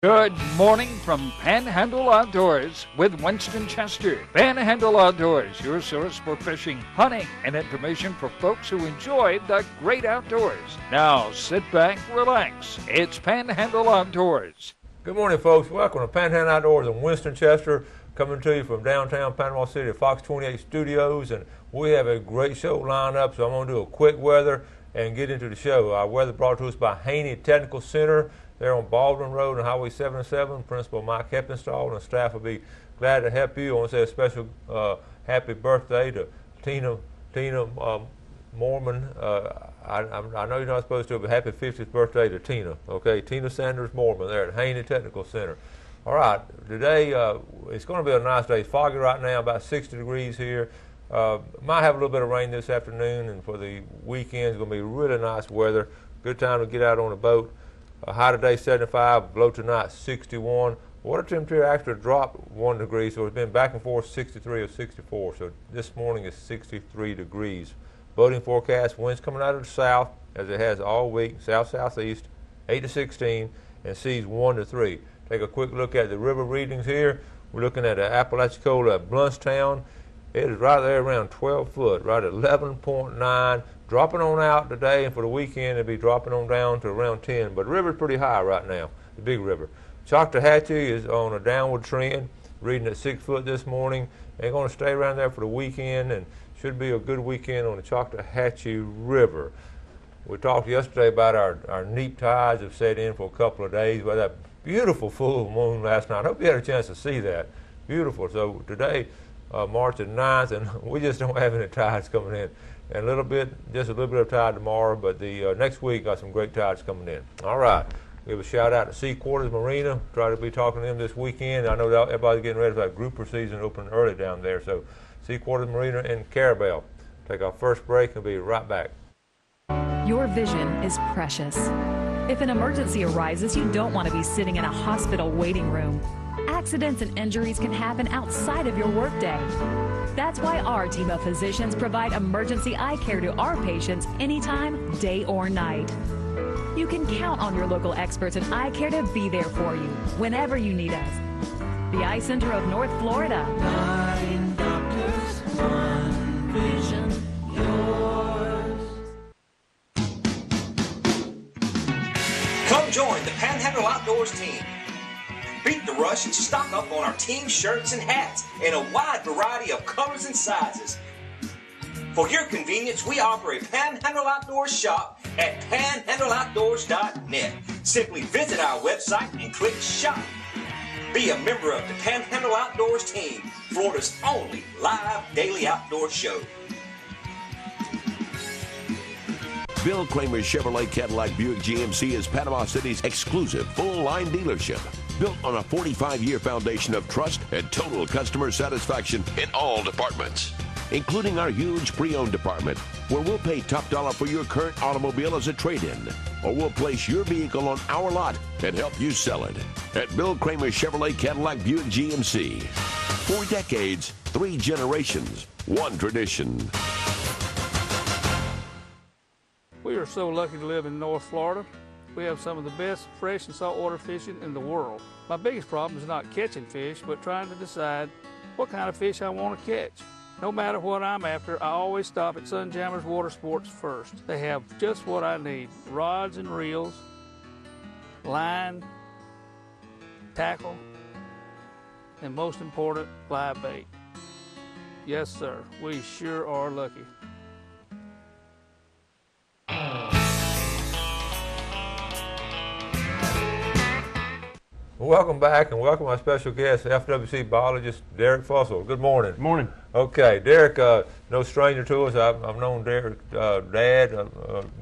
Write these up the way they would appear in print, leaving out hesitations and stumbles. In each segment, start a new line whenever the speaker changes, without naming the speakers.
Good morning from Panhandle Outdoors with Winston Chester. Panhandle Outdoors, your source for fishing, hunting, and information for folks who enjoy the great outdoors. Now sit back, relax. It's Panhandle Outdoors.
Good morning, folks. Welcome to Panhandle Outdoors. I'm Winston Chester, coming to you from downtown Panama City, Fox 28 Studios, and we have a great show lined up, so I'm going to do a quick weather and get into the show. Our weather brought to us by Haney Technical Center. They're on Baldwin Road and Highway 77. Principal Mike Heppenstall and the staff will be glad to help you. I want to say a special happy birthday to Tina Mormon. I know you're not supposed to, but happy 50th birthday to Tina. Okay, Tina Sanders Mormon there at Haney Technical Center. All right, today it's going to be a nice day. It's foggy right now, about 60 degrees here. Might have a little bit of rain this afternoon, and for the weekend it's going to be really nice weather. Good time to get out on a boat. High today 75, low tonight 61. Water temperature actually dropped 1 degree, so it's been back and forth 63 or 64. So this morning is 63 degrees. Boating forecast, winds coming out of the south, as it has all week, south-southeast, 8 to 16, and seas 1 to 3. Take a quick look at the river readings here. We're looking at Apalachicola at Bluntstown. It is right there around 12 foot, right at 11.9. Dropping on out today, and for the weekend it'll be dropping on down to around 10. But the river's pretty high right now, the big river. Choctawhatchee is on a downward trend, reading at 6 foot this morning. They're going to stay around there for the weekend, and should be a good weekend on the Choctawhatchee River. We talked yesterday about our neap tides have set in for a couple of days. Well, that beautiful full moon last night. I hope you had a chance to see that. Beautiful. So today, March the 9th, and we just don't have any tides coming in. And just a little bit of tide tomorrow, but the next week got some great tides coming in. All right, give a shout out to Sea Quarters Marina. Try to be talking to them this weekend. I know that everybody's getting ready for that grouper season opening early down there. So Sea Quarters Marina in Carabel. Take our first break and be right back.
Your vision is precious. If an emergency arises, you don't want to be sitting in a hospital waiting room. Accidents and injuries can happen outside of your workday. That's why our team of physicians provide emergency eye care to our patients anytime, day or night. You can count on your local experts in eye care to be there for you whenever you need us. The Eye Center of North Florida.
9 doctors, 1 vision, yours.
Come join the Panhandle Outdoors team. Beat the rush and stock up on our team shirts and hats in a wide variety of colors and sizes. For your convenience, we offer a Panhandle Outdoors shop at panhandleoutdoors.net. Simply visit our website and click shop. Be a member of the Panhandle Outdoors team, Florida's only live daily outdoor show.
Bill Kramer Chevrolet Cadillac Buick GMC is Panama City's exclusive full-line dealership. Built on a 45-year foundation of trust and total customer satisfaction in all departments, including our huge pre-owned department, where we'll pay top dollar for your current automobile as a trade-in, or we'll place your vehicle on our lot and help you sell it. At Bill Kramer Chevrolet Cadillac Buick GMC. 4 decades, 3 generations, 1 tradition.
We are so lucky to live in North Florida. We have some of the best fresh and saltwater fishing in the world. My biggest problem is not catching fish, but trying to decide what kind of fish I want to catch. No matter what I'm after, I always stop at Sunjammers Water Sports first. They have just what I need: rods and reels, line, tackle, and most important, live bait. Yes, sir, we sure are lucky.
Welcome back, and welcome our special guest, FWC biologist Derek Fussell. Good morning.
Good morning.
Okay, Derek, no stranger to us. I've known Derek's dad,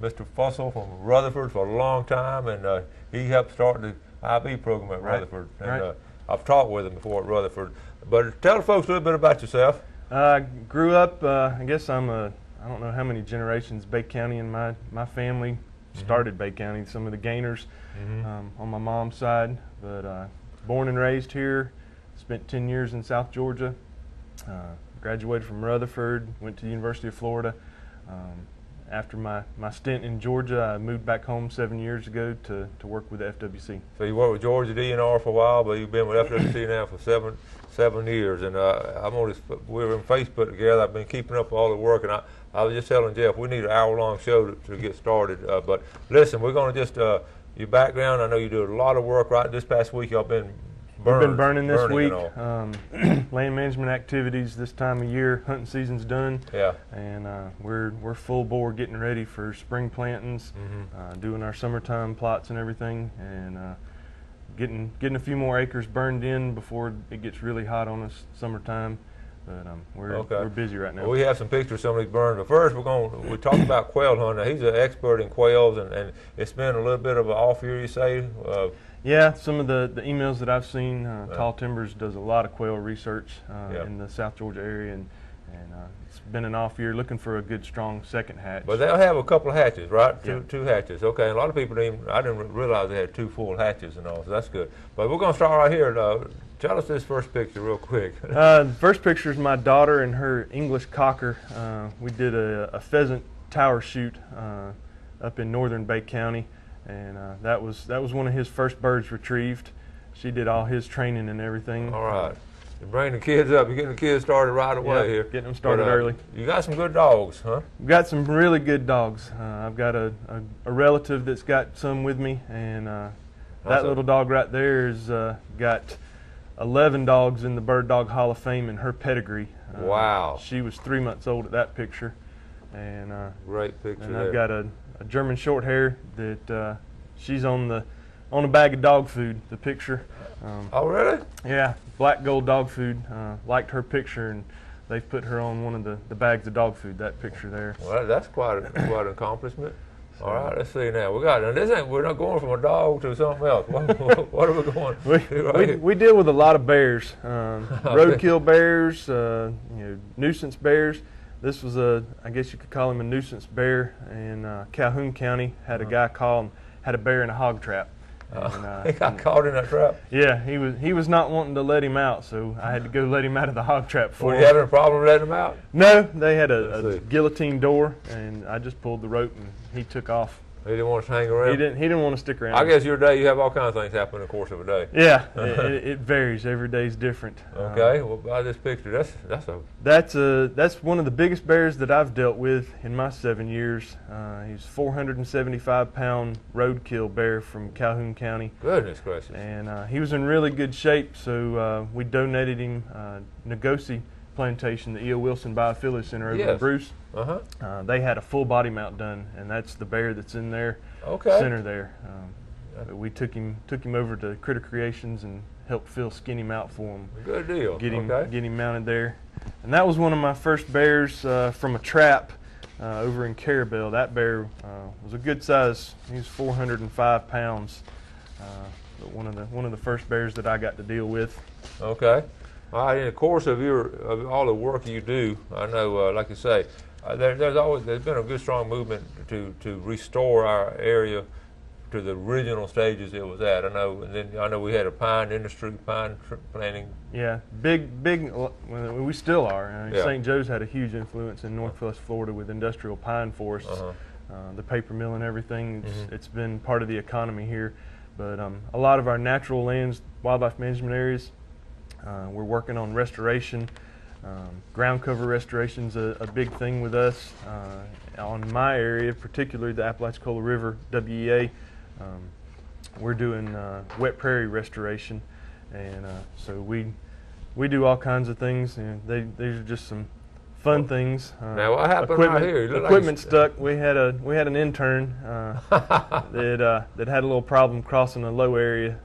Mr. Fussell, from Rutherford for a long time, and he helped start the IB program at Rutherford. And I've talked with him before at Rutherford. But tell the folks a little bit about yourself.
Grew up, I guess I don't know how many generations Bay County in my family. Started Bay County, some of the Gainers on my mom's side, but born and raised here, spent 10 years in South Georgia, graduated from Rutherford, went to the University of Florida, after my stint in Georgia, I moved back home 7 years ago to work with the FWC.
So you worked with Georgia DNR for a while, but you've been with FWC now for seven years. And we were in Facebook together. I've been keeping up all the work, and I was just telling Jeff we need an hour-long show to get started. But listen, we're going to just your background. I know you do a lot of work. Right, this past week y'all been.
We've been burning this week. Land management activities this time of year. Hunting season's done.
Yeah.
And we're full bore getting ready for spring plantings, doing our summertime plots and everything, and getting a few more acres burned in before it gets really hot on us summertime. But we're busy right now.
Well, we have some pictures of some of these burns. But first, we talk about quail hunting. Now, he's an expert in quails, and it's been a little bit of an off year, you say.
Yeah, some of the emails that I've seen, Tall Timbers does a lot of quail research in the South Georgia area, and it's been an off year looking for a good, strong second hatch.
But they'll have a couple of hatches, right? Two hatches. Okay, and a lot of people I didn't realize they had 2 full hatches and all, so that's good. But we're going to start right here. Tell us this first picture real quick.
The first picture is my daughter and her English cocker. We did a pheasant tower shoot up in northern Bay County. And that was one of his first birds retrieved. She did all his training and everything.
All right. You're bringing the kids up. You're getting the kids started right away here.
Getting them started early.
You got some good dogs, huh?
We've got some really good dogs. I've got a relative that's got some with me, and that little dog right there has got 11 dogs in the Bird Dog Hall of Fame in her pedigree.
Wow.
She was 3 months old at that picture. And
great picture.
And I've got a German short hair that she's on a bag of dog food. The picture.
Oh really?
Yeah, black gold dog food. Liked her picture, and they've put her on one of the bags of dog food. That picture there.
Well, that's quite an accomplishment. All right, let's see now. We're not going from a dog to something else. What are we going?
We deal with a lot of bears, roadkill bears, nuisance bears. This was I guess you could call him a nuisance bear in Calhoun County. Had a guy call and had a bear in a hog trap.
He got caught in that trap?
Yeah, he was not wanting to let him out, so I had to go let him out of the hog trap for him.
Were you having a problem letting him out?
No, they had a guillotine door, and I just pulled the rope, and he took off.
He didn't want to hang around?
He didn't want to stick around.
I guess your day, you have all kinds of things happen in the course of a day.
Yeah, it varies. Every day's different.
Okay, well, by this picture,
that's one of the biggest bears that I've dealt with in my 7 years. He's 475-pound roadkill bear from Calhoun County.
Goodness gracious.
And he was in really good shape, so we donated him Negosi Plantation, the E.O. Wilson Biophilic Center over in Bruce. They had a full body mount done, and that's the bear that's in their center there. We took him over to Critter Creations and helped Phil skin him out for him.
Good deal.
Get him mounted there. And that was one of my first bears from a trap over in Carabel. That bear was a good size. He was 405 pounds. But one of the first bears that I got to deal with.
Okay. All right, in the course of all the work you do, I know, like you say, there's been a good, strong movement to restore our area to the original stages it was at. I know we had a pine industry, pine planting.
Yeah, big. We still are. St. Joe's had a huge influence in Northwest Florida with industrial pine forests, the paper mill and everything. It's been part of the economy here. But a lot of our natural lands, wildlife management areas. We're working on restoration. Ground cover restoration's a big thing with us. On my area, particularly the Apalachicola River, WEA, we're doing wet prairie restoration, and so we do all kinds of things. And these are just some fun things.
Now, what happened right here?
Equipment stuck. We had an intern that had a little problem crossing a low area.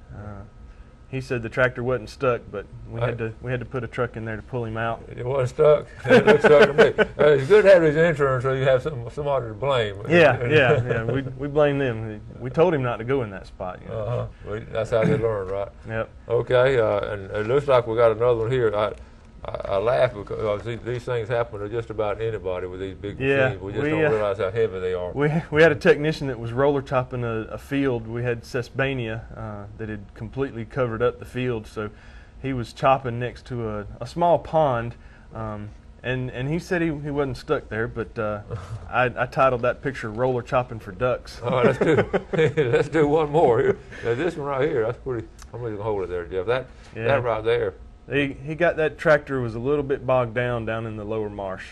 He said the tractor wasn't stuck, but we had to put a truck in there to pull him out.
It wasn't stuck. It looks stuck to me. It's good to have his insurance, so you have somebody to blame.
Yeah. We blame them. We told him not to go in that spot.
Well, that's how they learn, right?
Yep.
Okay, and it looks like we got another one here. I laugh because these things happen to just about anybody with these big machines. We just don't realize how heavy they are.
We had a technician that was roller chopping a field. We had Sesbania that had completely covered up the field, so he was chopping next to a small pond, And he said he wasn't stuck there, but I titled that picture "Roller Chopping for Ducks."
All right, let's do one more here. Now, this one right here, that's pretty. I'm going to hold it there, Jeff. That right there.
He got that tractor was a little bit bogged down in the lower marsh.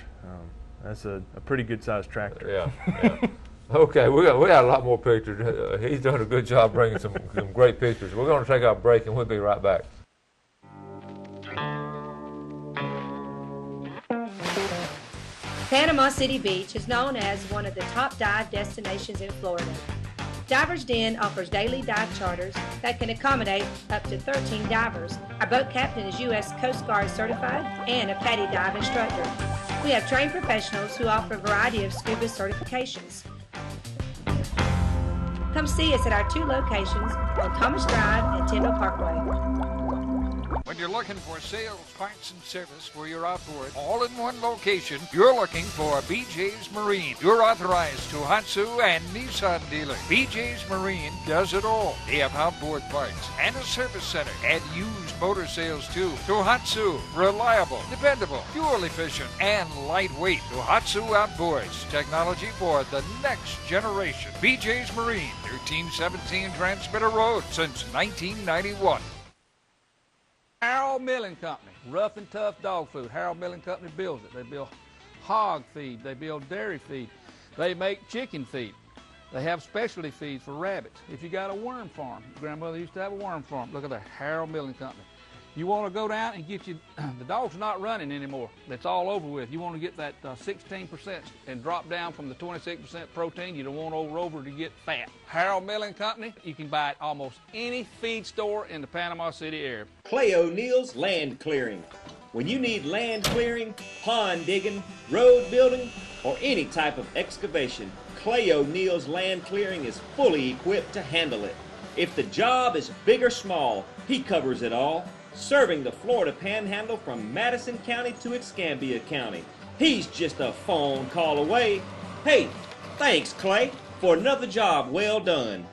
That's a pretty good sized tractor.
Yeah. Okay, we got a lot more pictures. He's done a good job bringing some great pictures. We're going to take our break, and we'll be right back.
Panama City Beach is known as one of the top dive destinations in Florida. Divers Den offers daily dive charters that can accommodate up to 13 divers. Our boat captain is U.S. Coast Guard certified and a PADI dive instructor. We have trained professionals who offer a variety of scuba certifications. Come see us at our 2 locations on Thomas Drive and Tyndall Parkway.
When you're looking for sales, parts, and service for your outboard, all in one location, you're looking for BJs Marine. You're authorized Tohatsu and Nissan dealer. BJs Marine does it all. They have outboard parts and a service center and used motor sales too. Tohatsu, reliable, dependable, fuel efficient, and lightweight. Tohatsu Outboards, technology for the next generation. BJs Marine, 1317 Transmitter Road since 1991.
Harold Milling Company, rough and tough dog food. Harold Milling Company builds it. They build hog feed. They build dairy feed. They make chicken feed. They have specialty feeds for rabbits. If you got a worm farm, grandmother used to have a worm farm. Look at the Harold Milling Company. You want to go down and get you, the dog's not running anymore. That's all over with. You want to get that 16% and drop down from the 26% protein. You don't want over to get fat. Harold Milling Company, you can buy at almost any feed store in the Panama City area.
Clay O'Neill's Land Clearing. When you need land clearing, pond digging, road building, or any type of excavation, Clay O'Neill's Land Clearing is fully equipped to handle it. If the job is big or small, he covers it all. Serving the Florida Panhandle from Madison County to Escambia County. He's just a phone call away. Hey, thanks, Clay, for another job well done.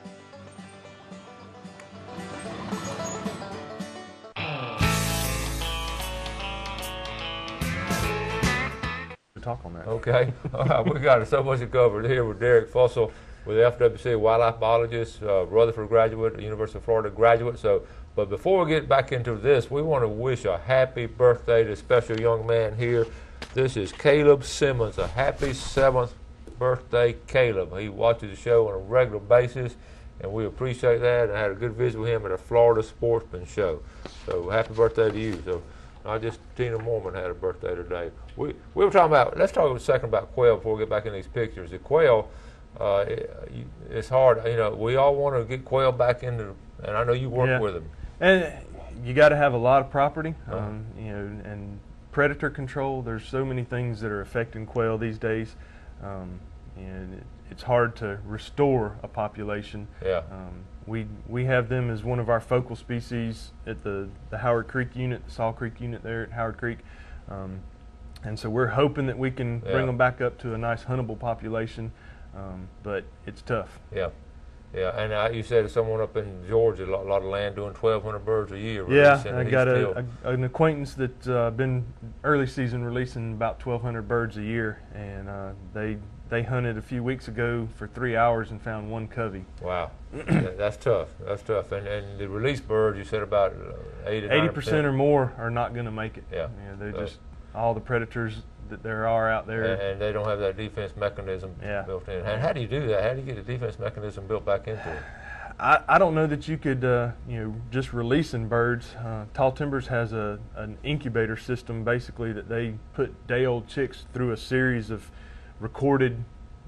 Talk on that.
Okay. All right, we got so much to cover here with Derek Fussell, with FWC wildlife biologist, Rutherford graduate, University of Florida graduate. But before we get back into this, we want to wish a happy birthday to a special young man here. This is Caleb Simmons. A happy 7th birthday, Caleb. He watches the show on a regular basis, and we appreciate that. I had a good visit with him at a Florida Sportsman show. So happy birthday to you. So not just Tina Mormon had a birthday today. We were talking about, let's talk a second about quail before we get back in these pictures. The quail, it's hard. You know, we all want to get quail back into, and I know you work with them. And
you got to have a lot of property, you know, and predator control. There's so many things that are affecting quail these days, and it's hard to restore a population.
Yeah.
We have them as one of our focal species at the Howard Creek unit, the Saw Creek unit there at Howard Creek, and so we're hoping that we can bring them back up to a nice huntable population, but it's tough.
Yeah. Yeah, and you said someone up in Georgia, a lot of land doing 1,200 birds a year.
Yeah, I got an acquaintance that's been early season releasing about 1,200 birds a year, and they hunted a few weeks ago for 3 hours and found one covey.
Wow, that's tough. That's tough. And the released birds, you said about 80%
or more are not going to make it.
Yeah,
they're just all the predators that there are out there,
and they don't have that defense mechanism built in. And how do you do that? How do you get the defense mechanism built back into it?
I don't know that you could just releasing birds. Tall Timbers has an incubator system basically that they put day-old chicks through a series of recorded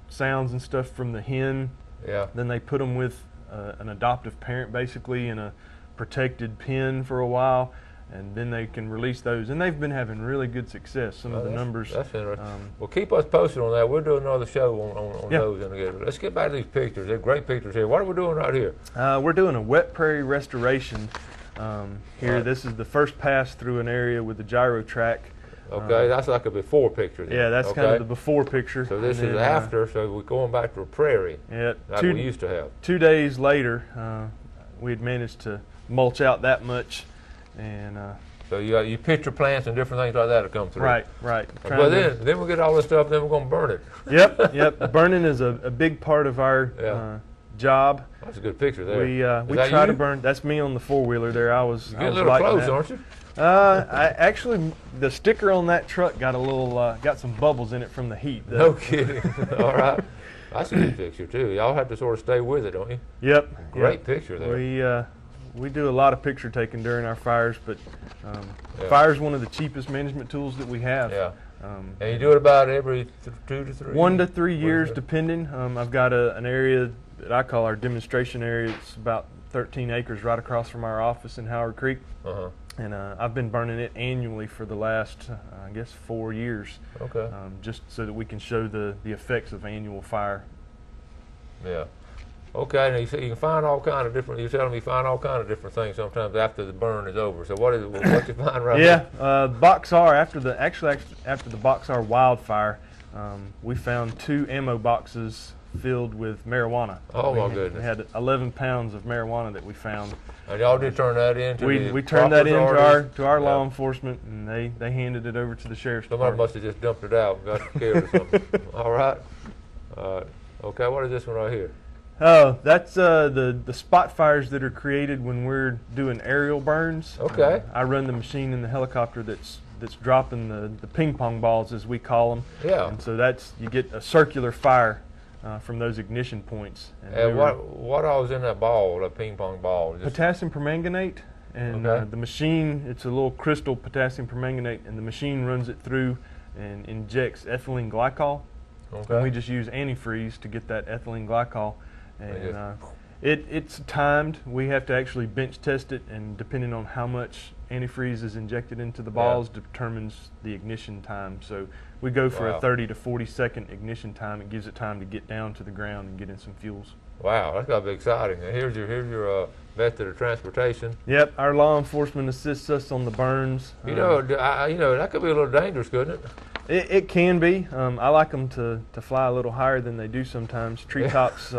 sounds and stuff from the hen.
Yeah.
Then they put them with an adoptive parent basically in a protected pen for a while, and then they can release those. And they've been having really good success. Some of the numbers.
That's interesting. Well, keep us posted on that. We'll do another show on those. Let's get back to these pictures. They're great pictures here. What are we doing right here?
We're doing a wet prairie restoration here. Right. This is the first pass through an area with the gyro track.
Okay, that's like a before picture. Then.
Yeah, that's kind of the before picture.
So this is after, so we're going back to a prairie like we used to have.
2 days later, we had managed to mulch out that much and
So you picture plants and different things like that to come through.
Right.
But then we get all this stuff, then we're going to burn it.
Yep. Burning is a big part of our job.
That's a good picture there.
We try to burn. That's me on the 4-wheeler there. I was
getting a little close, aren't you?
I actually, the sticker on that truck got a little, got some bubbles in it from the heat.
No kidding. All right. That's a good picture too. Y'all have to sort of stay with it, don't you?
Yep.
Great picture there.
We do a lot of picture taking during our fires, but fire is one of the cheapest management tools that we have.
Yeah. And you do it about every 2 to 3?
1 to 3 years, depending. I've got an area that I call our demonstration area. It's about 13 acres right across from our office in Howard Creek. And I've been burning it annually for the last, I guess, 4 years.
Okay.
Just so that we can show the effects of annual fire.
Yeah. Okay, now you can find all kind of different. You're telling me you find all kind of different things sometimes after the burn is over. So what you find right
there? Yeah, Box R after the Box R wildfire, we found 2 ammo boxes filled with marijuana.
Oh my goodness!
We had 11 pounds of marijuana that we found.
And y'all did turn that into
we turned that into our law enforcement, and they handed it over to the sheriff's department.
Somebody must have just dumped it out and got scared or something. All right. Okay, what is this one right here?
Oh, that's the spot fires that are created when we're doing aerial burns.
Okay.
I run the machine in the helicopter that's dropping the ping pong balls, as we call them.
Yeah.
And so you get a circular fire from those ignition points.
And what all is in that ball, that ping pong ball?
Potassium permanganate, and the machine, it's a little crystal potassium permanganate, and the machine runs it through and injects ethylene glycol.
Okay.
And we just use antifreeze to get that ethylene glycol. And it's timed. We have to actually bench test it, and depending on how much antifreeze is injected into the balls determines the ignition time. So we go for a 30 to 40 second ignition time. It gives it time to get down to the ground and get in some fuels.
Wow, that's got to be exciting. And here's your method of transportation.
Yep, our law enforcement assists us on the burns.
You know, that could be a little dangerous, couldn't it?
It can be. I like them to fly a little higher than they do sometimes. Treetops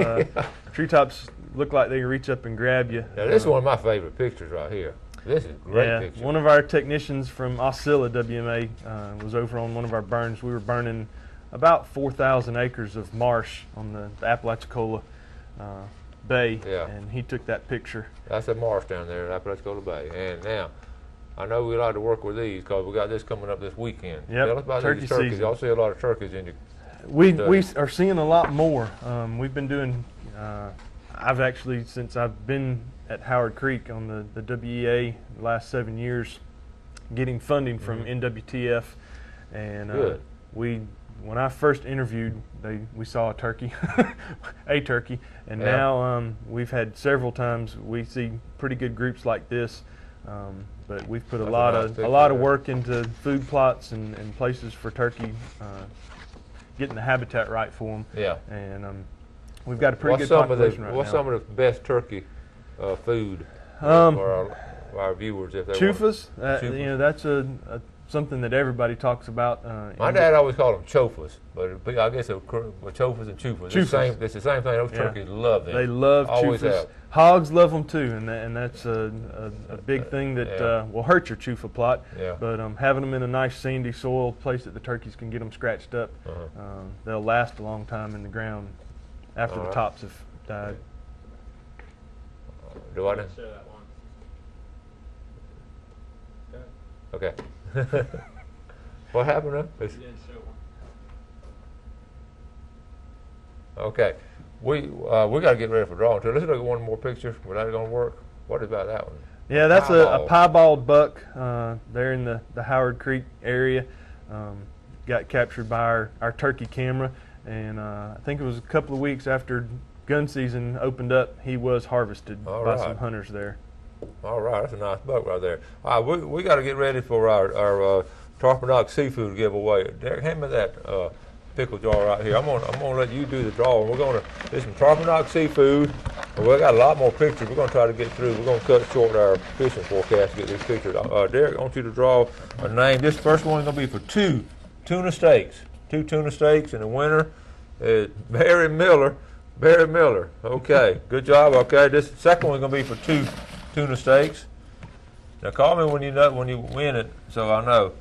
treetops look like they reach up and grab you.
Now, this is one of my favorite pictures right here. This is a great picture.
One of our technicians from Osceola WMA was over on one of our burns. We were burning about 4,000 acres of marsh on the Apalachicola Bay, and he took that picture.
That's a marsh down there at Apalachicola Bay. And now, I know we like to work with these because we got this coming up this weekend.
Yep.
Tell us about
turkey
these turkeys.
season.
Y'all see a lot of turkeys in your
We are seeing a lot more. We've been doing, I've actually, since I've been at Howard Creek on the WEA the last 7 years, getting funding from NWTF. And when I first interviewed, we saw a turkey, and now we've had several times. We see pretty good groups like this. But we've put a lot of work into food plots and places for turkey, getting the habitat right for them.
Yeah.
And we've got a pretty good population right now.
What's some of the best turkey food for our viewers if they
chufas. You know, that's something that everybody talks about.
My dad always called them chofas, but I guess chofas and chufas. It's the same thing. Those turkeys love them.
They love
always
chufas.
Have.
Hogs love them too, and that's a big thing that will hurt your chufa plot.
Yeah.
But having them in a nice sandy soil place that the turkeys can get them scratched up, they'll last a long time in the ground after the tops have died.
Do I know?
Show that one.
Okay. What happened now?
You didn't show one.
Okay. We got to get ready for drawing. So let's look at one more picture. Was that going to work? What about that one?
Yeah, that's a piebald buck there in the Howard Creek area. Got captured by our turkey camera, and I think it was a couple of weeks after gun season opened up, he was harvested by some hunters there.
All right, that's a nice buck right there. All right, we got to get ready for our Tarpanock seafood giveaway. Derek, hand me that pickle jar right here. I'm gonna let you do the drawing. We're gonna do some Tarpanock seafood. And we got a lot more pictures. We're gonna try to get through. We're gonna cut short our fishing forecast to get these pictures. Derek, I want you to draw a name. This first one is gonna be for 2 tuna steaks. 2 tuna steaks in the winter. Barry Miller. Barry Miller. Okay, good job. Okay, this second one is gonna be for 2 tuna steaks. Now call me when you win it, so I know.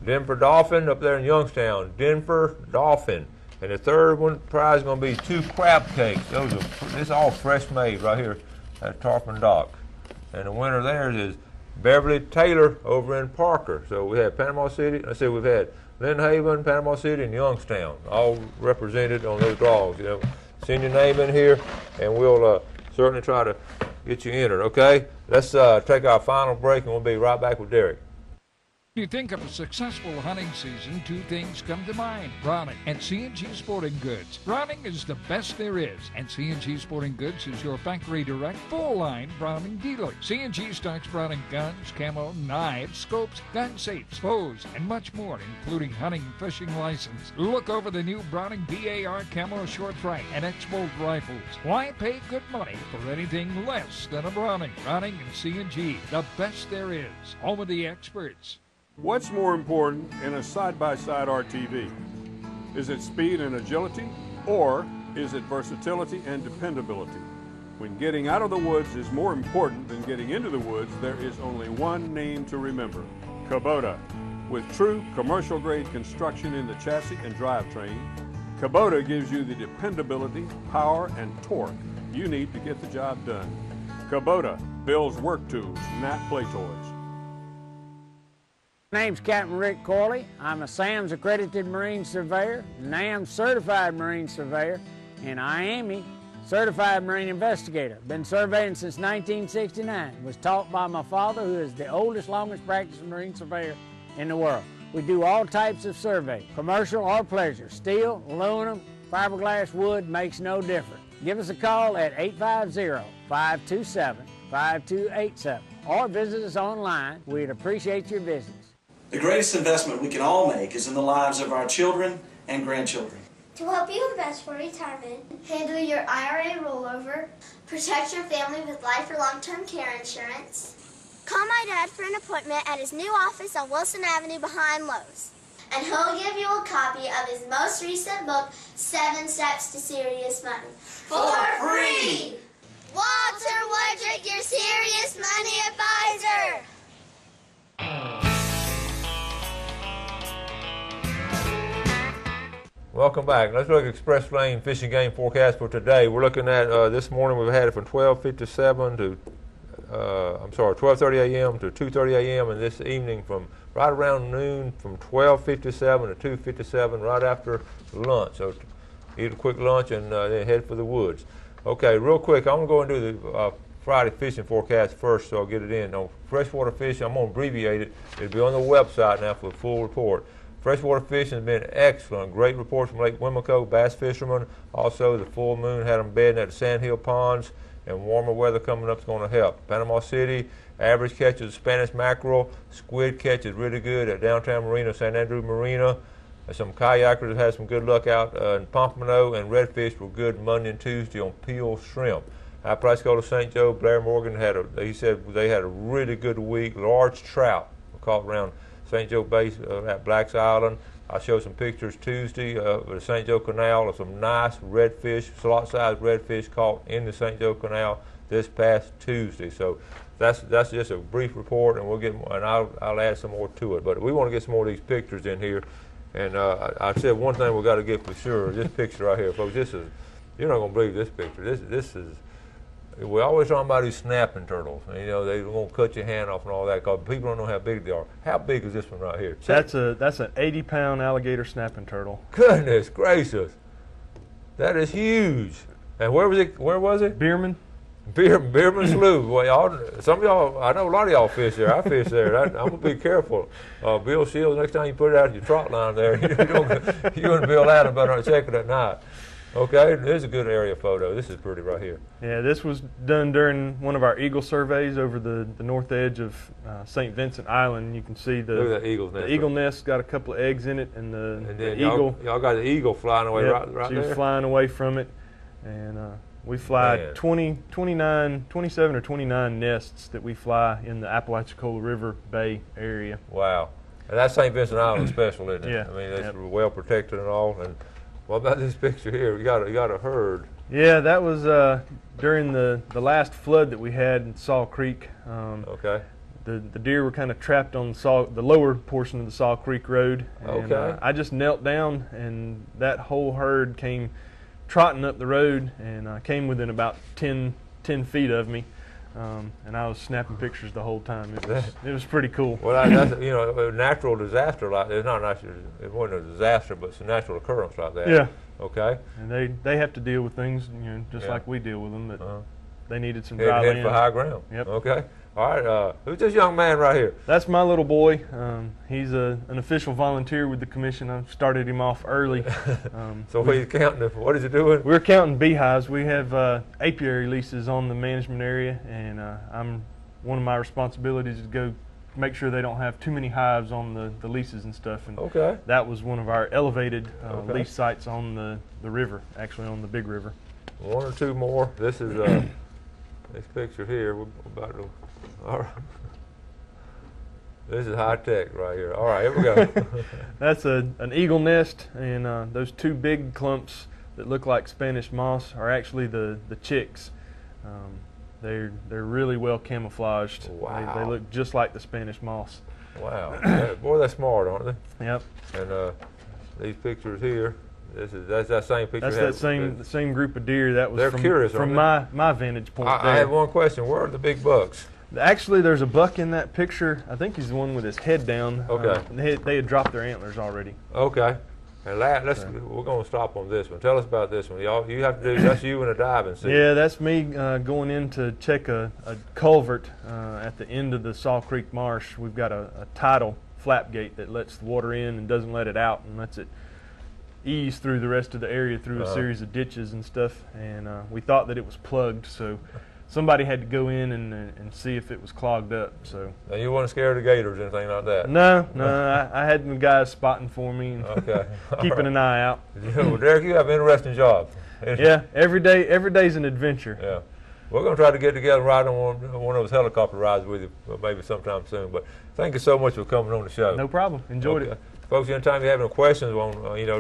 Denver Dolphin up there in Youngstown. Denver Dolphin. And the third one prize is going to be 2 crab cakes. This is all fresh made right here at Tarpon Dock. And the winner there is Beverly Taylor over in Parker. So we had Panama City. I said we've had Lynn Haven, Panama City, and Youngstown, all represented on those draws. You know, send your name in here, and we'll certainly try to get you entered. Okay, let's take our final break, and we'll be right back with Derek.
When you think of a successful hunting season, 2 things come to mind: Browning and C&G Sporting Goods. Browning is the best there is, and C&G Sporting Goods is your factory direct, full-line Browning dealer. C&G stocks Browning guns, camo, knives, scopes, gun safes, bows, and much more, including hunting and fishing license. Look over the new Browning BAR camo short track and X-Bolt rifles. Why pay good money for anything less than a Browning? Browning and C&G, the best there is. Home of the experts.
What's more important in a side-by-side RTV? Is it speed and agility, or is it versatility and dependability? When getting out of the woods is more important than getting into the woods, there is only one name to remember: Kubota. With true commercial-grade construction in the chassis and drivetrain, Kubota gives you the dependability, power, and torque you need to get the job done. Kubota builds work tools, not play toys.
My name's Captain Rick Corley. I'm a SAMS accredited Marine Surveyor, NAMS certified Marine Surveyor, and IAME certified Marine Investigator. Been surveying since 1969. Was taught by my father, who is the oldest, longest practicing Marine Surveyor in the world. We do all types of survey, commercial or pleasure. Steel, aluminum, fiberglass, wood, makes no difference. Give us a call at 850-527-5287 or visit us online. We'd appreciate your visits.
The greatest investment we can all make is in the lives of our children and grandchildren.
To help you invest for retirement, handle your IRA rollover, protect your family with life or long-term care insurance. Call my dad for an appointment at his new office on Wilson Avenue behind Lowe's. And he'll give you a copy of his most recent book, 7 Steps to Serious Money. For free! Walter Woodrick, your serious money advisor!
Welcome back. Let's look at Express Lane fishing game forecast for today. We're looking at this morning. We've had it from 12:57 to 12:30 a.m. to 2:30 a.m. and this evening from right around noon from 12:57 to 2:57 right after lunch. So eat a quick lunch and then head for the woods. Okay, real quick, I'm going to go and do the Friday fishing forecast first, so I'll get it in. On freshwater fishing, I'm going to abbreviate it. It'll be on the website now for the full report. Freshwater fishing has been excellent. Great reports from Lake Wimico, bass fishermen. Also, the full moon had them bedding at the Sandhill Ponds, and warmer weather coming up is going to help. Panama City, average catches of Spanish mackerel. Squid catch is really good at downtown Marina, St. Andrew Marina. Some kayakers have had some good luck out in Pompano, and redfish were good Monday and Tuesday on Peel shrimp. High price go to St. Joe. Blair Morgan he said they had a really good week. Large trout were caught around St. Joe Bay at Black's Island. I showed some pictures Tuesday of the St. Joe Canal of some nice redfish, slot-sized redfish caught in the St. Joe Canal this past Tuesday. So that's just a brief report, and we'll get more, and I'll add some more to it. But we want to get some more of these pictures in here. And I said one thing we got to get for sure. This picture right here, folks. This is, you're not gonna believe this picture. This is. We always talking about these snapping turtles. You know, they won't cut your hand off and all that because people don't know how big they are. How big is this one right here?
That's an 80-pound alligator snapping turtle.
Goodness gracious, that is huge. And where was it? Where was it?
Bierman.
Bierman Slough. Well, some of y'all, I know a lot of y'all fish there. I fish there. I'm gonna be careful. Bill Shields, next time you put it out your trot line there, you and Bill Adam better check it at night. Okay, there's a good area photo. This is pretty right here.
Yeah, this was done during one of our eagle surveys over the north edge of St. Vincent Island. You can see
look at that eagle's nest.
The eagle nest got a couple of eggs in it, and the
eagle. Y'all got the eagle flying away right
she
there.
was flying away from it, and we fly 27 or 29 nests that we fly in the Apalachicola River Bay area.
Wow, and that's St. Vincent Island special, isn't it?
Yeah.
I mean, it's well protected and all. And what about this picture here? You got a herd.
Yeah, that was during the last flood that we had in Saw Creek.
Okay.
the deer were kind of trapped on the lower portion of the Saw Creek Road. And,
Okay.
I just knelt down, and that whole herd came trotting up the road and came within about 10 feet of me. And I was snapping pictures the whole time. It was pretty cool.
Well, that's, you know, a natural disaster like it's not natural. It wasn't a disaster, but it's a natural occurrence like that.
Yeah.
Okay.
And they have to deal with things, you know, just
Yeah.
like we deal with them. But they needed some
Head
dry land
for high ground.
Yep.
Okay. All right. Who's this young man right here?
That's my little boy. He's an official volunteer with the commission. I started him off early.
So what is he doing?
We're counting beehives. We have apiary leases on the management area, and one of my responsibilities is to go make sure they don't have too many hives on the leases and stuff. And
okay.
That was one of our elevated lease sites on the river, actually on the big river.
One or two more. This is this picture here. We're about to. All right. This is high tech right here. All right, here we go.
That's an eagle nest, and those two big clumps that look like Spanish moss are actually the chicks. They're really well camouflaged.
Wow.
They look just like the Spanish moss.
Wow. Yeah, boy, they're smart, aren't they?
Yep.
And these pictures here. That's that same picture.
That's the same group of deer. That was
they're curious,
from my vantage point.
I have one question. Where are the big bucks?
Actually, there's a buck in that picture. I think he's the one with his head down.
Okay.
They had dropped their antlers already.
Okay. And we're going to stop on this one. Tell us about this one. You have to do that's you in a diving suit.
Yeah, that's me going in to check a culvert at the end of the Saw Creek Marsh. We've got a tidal flap gate that lets the water in and doesn't let it out, and lets it ease through the rest of the area through a series of ditches and stuff. And we thought that it was plugged, so somebody had to go in and see if it was clogged up. So.
Now you weren't scared of gators or anything like that?
No. I had the guys spotting for me and keeping an eye out.
Well, Derek, you have an interesting job.
Yeah, every day's an adventure.
Yeah. We're going to try to get together and ride on one of those helicopter rides with you maybe sometime soon. But thank you so much for coming on the show.
No problem. Enjoyed it.
Folks, anytime you have any questions on,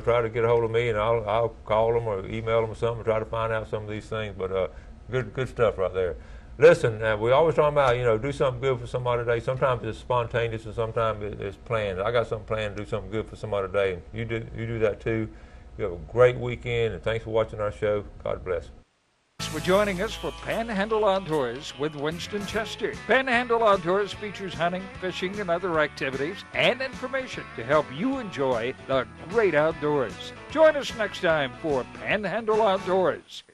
try to get a hold of me, and I'll call them or email them or something and try to find out some of these things. But good stuff right there. Listen, we always talk about, do something good for somebody today. Sometimes it's spontaneous and sometimes it's planned. I got something planned to do something good for somebody today, and you do that too. You have a great weekend, and thanks for watching our show. God bless.
Thanks for joining us for Panhandle Outdoors with Winston Chester. Panhandle Outdoors features hunting, fishing, and other activities and information to help you enjoy the great outdoors. Join us next time for Panhandle Outdoors.